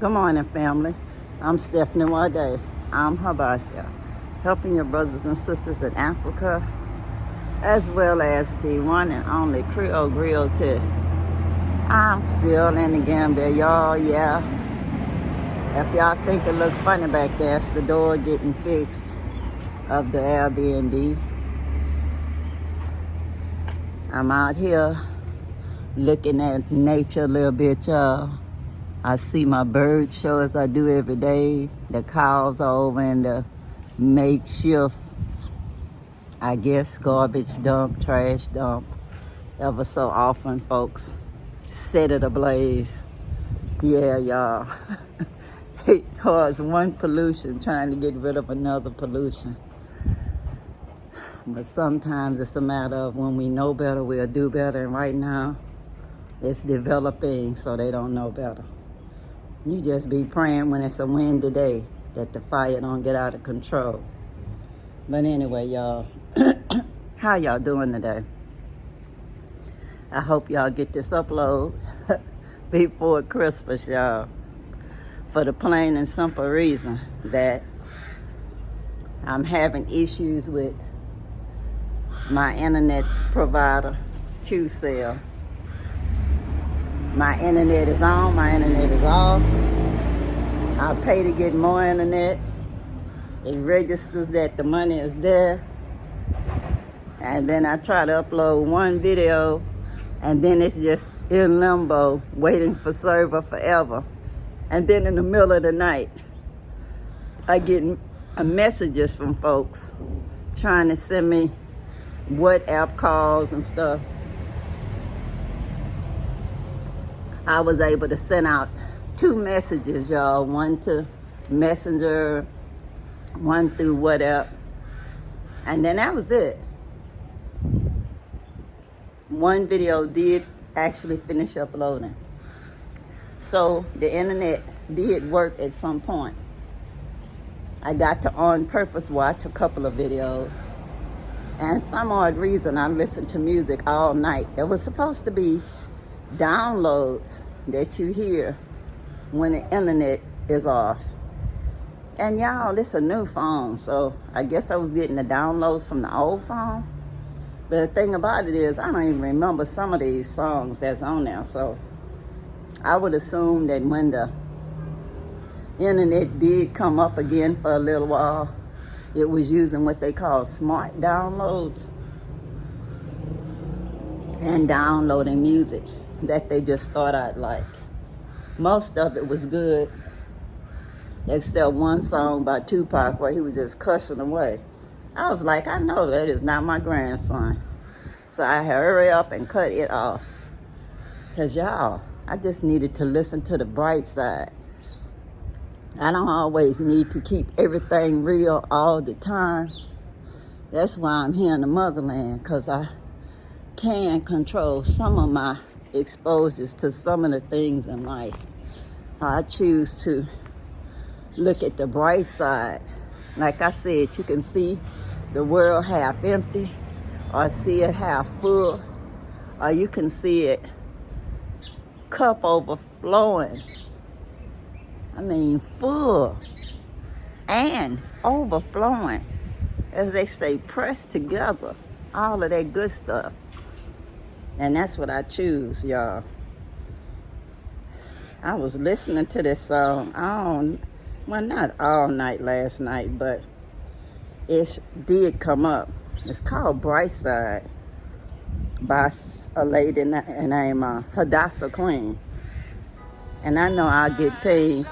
Good morning, family. I'm SNwadiei. I'm Habasia, helping your brothers and sisters in Africa, as well as the one and only Creole Grill Test. I'm still in the Gambia, y'all, yeah. If y'all think it look funny back there, it's the door getting fixed of the Airbnb. I'm out here looking at nature a little bit, y'all. I see my bird show as I do every day. The cows are over in the makeshift, I guess, garbage dump, trash dump. Ever so often, folks set it ablaze. Yeah, y'all. It caused one pollution trying to get rid of another pollution. But sometimes it's a matter of when we know better, we'll do better. And right now, it's developing so they don't know better. You just be praying when it's a windy day that the fire don't get out of control. But anyway, y'all, how y'all doing today? I hope y'all get this upload before Christmas, y'all. For the plain and simple reason that I'm having issues with my internet provider, QCell. My internet is on, my internet is off. I pay to get more internet. It registers that the money is there. And then I try to upload one video, and then it's just in limbo, waiting for server forever. And then in the middle of the night, I get messages from folks trying to send me WhatsApp calls and stuff. I was able to send out 2 messages, y'all. One to Messenger, one through WhatsApp. And then that was it. One video did actually finish uploading. So the internet did work at some point. I got to on purpose watch a couple of videos. And some odd reason I listened to music all night. There was supposed to be downloads that you hear when the internet is off. And y'all, it's a new phone, so I guess I was getting the downloads from the old phone. But the thing about it is, I don't even remember some of these songs that's on there. So I would assume that when the internet did come up again for a little while, it was using what they call smart downloads and downloading music that they just thought I'd like. Most of it was good, except one song by Tupac where he was just cussing away. I was like, I know that is not my grandson. So I hurry up and cut it off. Because y'all, I just needed to listen to the bright side. I don't always need to keep everything real all the time. That's why I'm here in the motherland, because I can control some of my exposures to some of the things in life. I choose to look at the bright side. Like I said, you can see the world half empty, or see it half full, or you can see it cup overflowing. I mean, full and overflowing. As they say, pressed together. All of that good stuff. And that's what I choose, y'all. I was listening to this song well, not all night last night, but it did come up. It's called Bright Side by a lady named Hadassah Queen. And I know I'll get paid,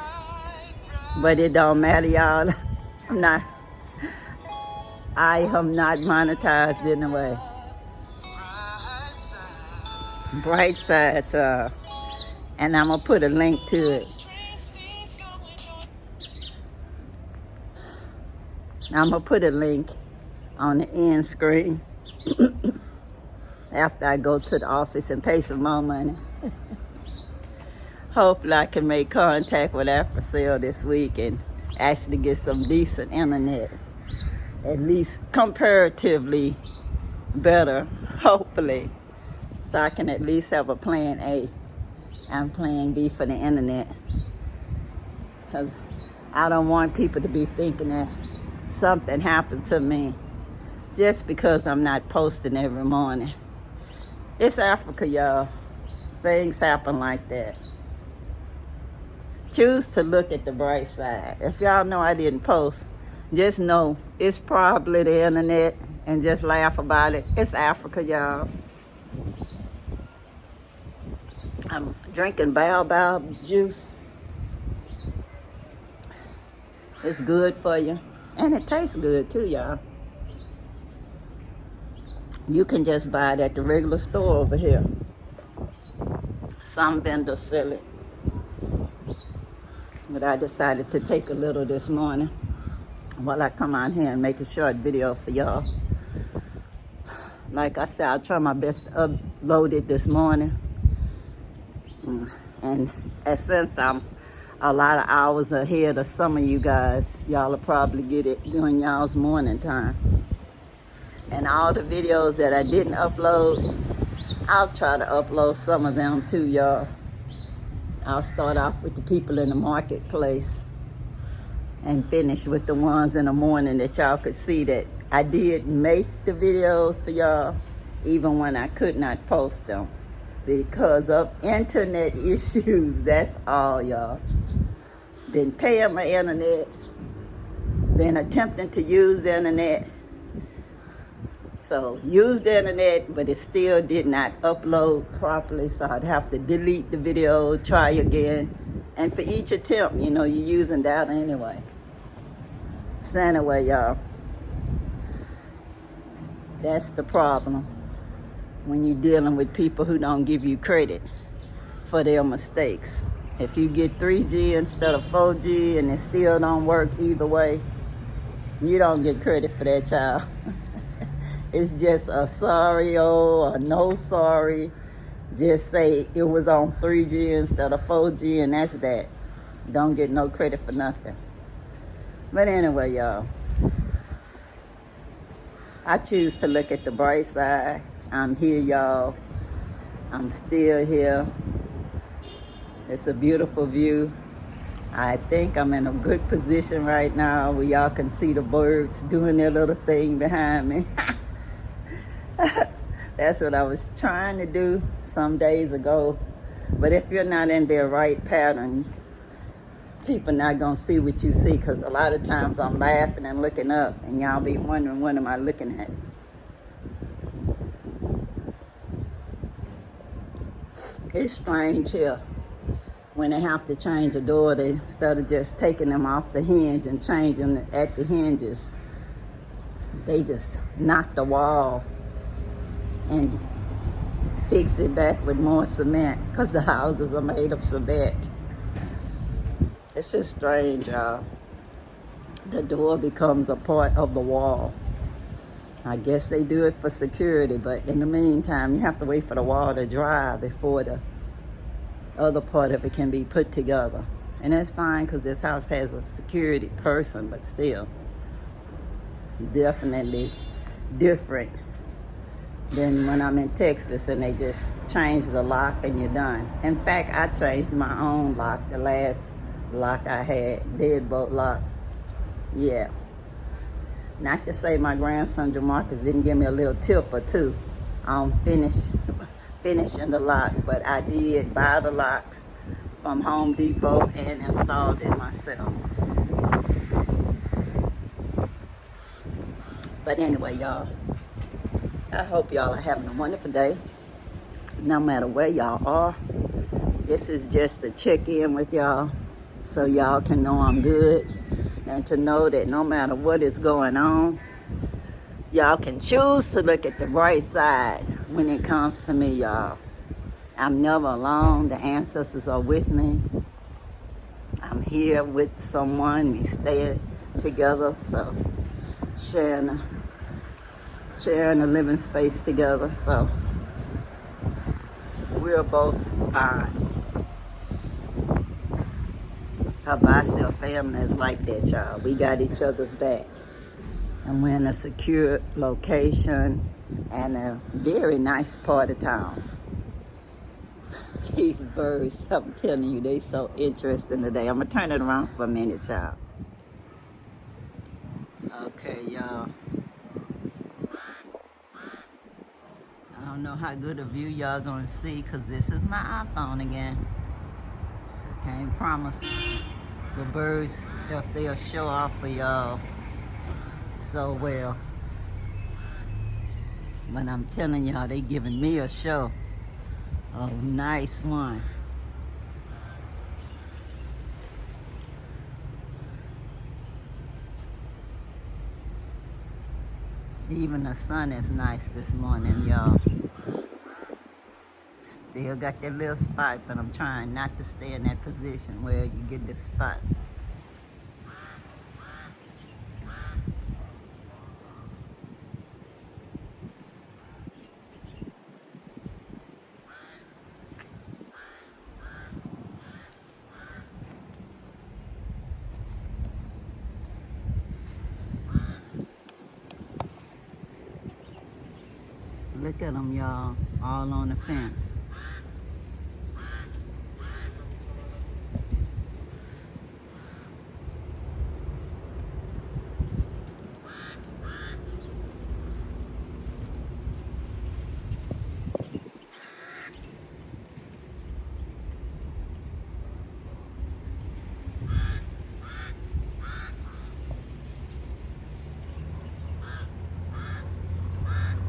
but it don't matter, y'all. I am not monetized in a way. Bright Side, y'all. And I'm gonna put a link to it. I'm gonna put a link on the end screen after I go to the office and pay some more money. Hopefully I can make contact with AfriCell this week and actually get some decent internet. At least comparatively better, hopefully. So I can at least have a plan A and plan B for the internet. because I don't want people to be thinking that something happened to me just because I'm not posting every morning. It's Africa, y'all. Things happen like that. Choose to look at the bright side. If y'all know I didn't post, just know it's probably the internet and just laugh about it. It's Africa, y'all. I'm drinking baobab juice. It's good for you. And it tastes good too, y'all. You can just buy it at the regular store over here. Some vendors sell it. But I decided to take a little this morning while I come on here and make a short video for y'all. Like I said, I'll try my best to upload it this morning. And since I'm a lot of hours ahead of some of you guys, y'all will probably get it during y'all's morning time. And all the videos that I didn't upload, I'll try to upload some of them too, y'all. I'll start off with the people in the marketplace and finish with the ones in the morning that y'all could see that I did make the videos for y'all, even when I could not post them because of internet issues. That's all, y'all. Been paying my internet, been attempting to use the internet. So use the internet, but it still did not upload properly, so I'd have to delete the video, try again. And for each attempt, you know, you're using data anyway. So anyway, y'all, that's the problem when you're dealing with people who don't give you credit for their mistakes. If you get 3G instead of 4G and it still don't work either way, you don't get credit for that, child. It's just a sorry or a no sorry. Just say it was on 3G instead of 4G and that's that. Don't get no credit for nothing. But anyway, y'all, I choose to look at the bright side. I'm here, y'all. I'm still here. It's a beautiful view. I think I'm in a good position right now where y'all can see the birds doing their little thing behind me. That's what I was trying to do some days ago. But if you're not in their right pattern, people not gonna see what you see, because a lot of times I'm laughing and looking up and y'all be wondering, what am I looking at? It's strange here when they have to change a door, they, instead of just taking them off the hinge and changing it at the hinges, they just knock the wall and fix it back with more cement, because the houses are made of cement. It's just strange, y'all. The door becomes a part of the wall. I guess they do it for security, but in the meantime, you have to wait for the wall to dry before the other part of it can be put together. And that's fine, because this house has a security person, but still, it's definitely different than when I'm in Texas and they just change the lock and you're done. In fact, I changed my own lock, the last lock I had, deadbolt lock. Yeah. Not to say my grandson Jamarcus didn't give me a little tip or two on finishing the lock, but I did buy the lock from Home Depot and installed it myself. But anyway, y'all, I hope y'all are having a wonderful day, no matter where y'all are. This is just to check in with y'all so y'all can know I'm good, and to know that no matter what is going on, y'all can choose to look at the bright side when it comes to me, y'all. I'm never alone. The ancestors are with me. I'm here with someone. We stay together, so sharing a living space together, so we're both fine. Our Bicep family is like that, y'all. We got each other's back. And we're in a secure location and a very nice part of town. These birds, I'm telling you, they so interesting today. I'm gonna turn it around for a minute, y'all. Okay, y'all. I don't know how good a view y'all gonna see because this is my iPhone again. I can't promise the birds if they'll show off for y'all so well. But I'm telling y'all, they giving me a show. A nice one. Even the sun is nice this morning, y'all. Still got that little spot, but I'm trying not to stay in that position where you get the spot. Look at them, y'all, all on the fence.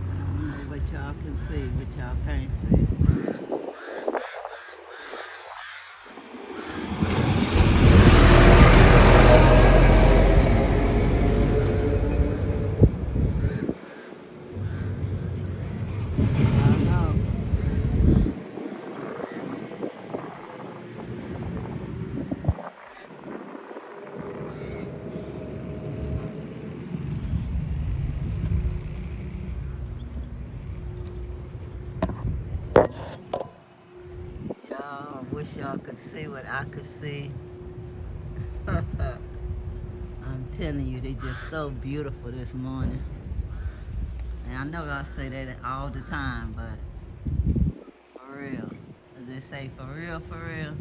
I don't know what y'all can see, what y'all can't see. Y'all, wish y'all could see what I could see. I'm telling you, they just so beautiful this morning. And I know I say that all the time, but for real. As they say, for real, for real.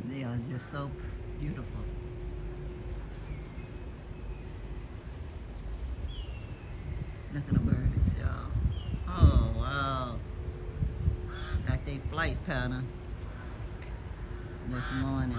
They are just so beautiful. Look at the birds, y'all. Oh, wow. Got their flight pattern this morning.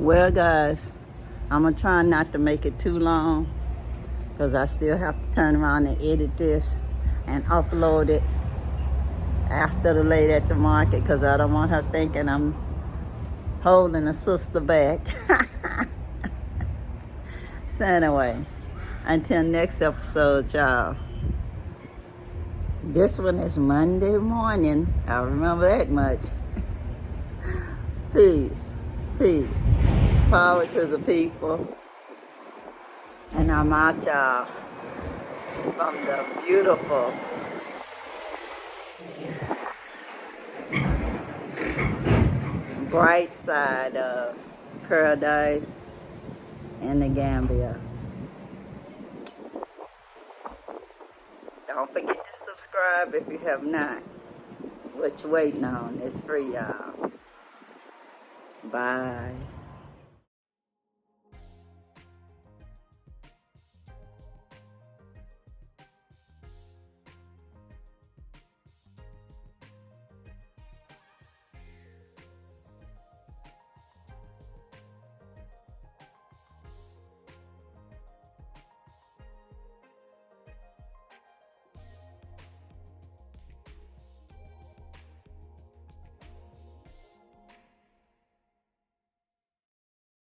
Well, guys, I'm going to try not to make it too long because I still have to turn around and edit this and upload it after the lady at the market because I don't want her thinking I'm holding a sister back. So anyway, until next episode, y'all. This one is Monday morning. I remember that much. Peace. Peace. Power to the people. And I'm out, y'all, from the beautiful bright side of paradise in the Gambia. Don't forget to subscribe if you have not. What you waiting on? It's free, y'all. Bye.